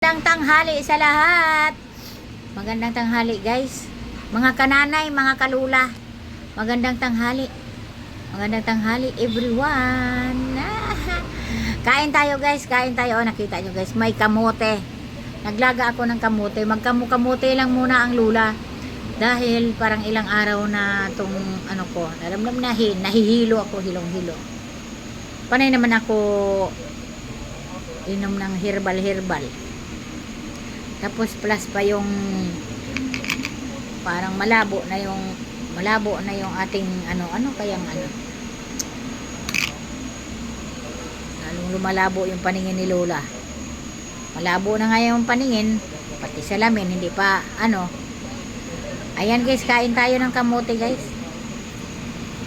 Magandang tanghali sa lahat. Magandang tanghali guys. Mga kananay, mga kalula. Magandang tanghali. Magandang tanghali everyone. Kain tayo guys, kain tayo. Oh, nakita nyo guys, may kamote. Naglaga ako ng kamote. Magkamote lang muna ang lula. Dahil parang ilang araw na tong ano ko, naramdam na nahihilo ako, hilong-hilo. Panay naman ako inom ng herbal. Tapos plus pa yung parang malabo na yung ating ano kayang lalong lumalabo yung paningin ni Lola. Malabo na nga yung paningin, pati salamin hindi pa Ayan guys, kain tayo ng kamote guys.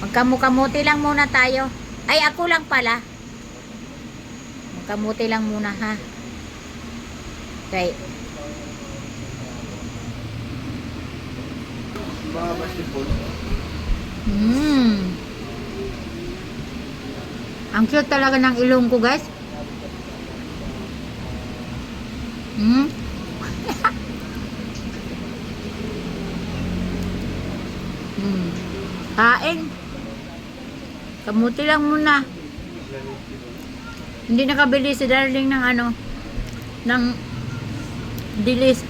Magkamote lang muna tayo. Ay, ako lang pala. Magkamote lang muna ha. Okay. Ang cute talaga ng ilong ko guys. Kain. Kamuti lang muna. Hindi nakabili si darling ng ng dilis.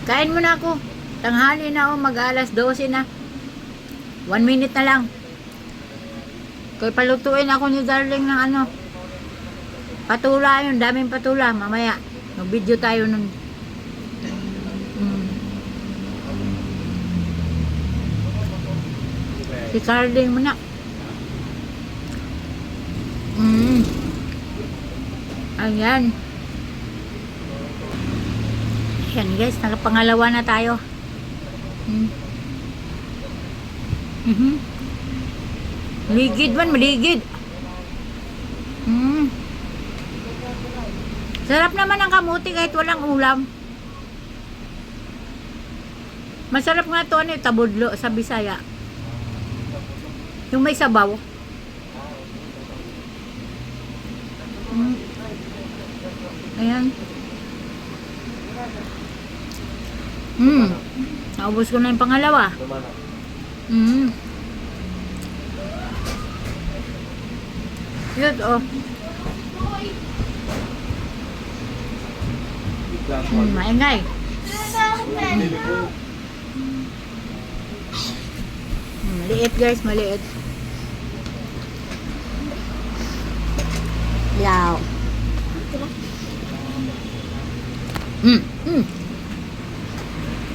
Kain muna ako. Tanghali na mag-alas 12 na. 1 minute na lang. Kaya palutuin ako ni darling ng patula yun. Daming patula. Mamaya. Mag-video tayo nun. Si Carding mo na. Ayan. Ayan guys, nakapangalawa na tayo. Maligid man, maligid. Sarap naman ang kamuti kahit walang ulam. Masarap nga ito tabudlo sa Bisaya. Yung may sabaw. Ayan. Naubos ko na yung pangalawa. Yun, maingay. Maliit guys, maliit. Yaw.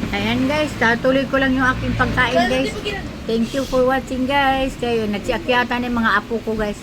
Ayan guys, tatuloy ko lang yung aking pagkain guys. Thank you for watching guys. Kayo, nagsiakyatan ng mga apo ko guys.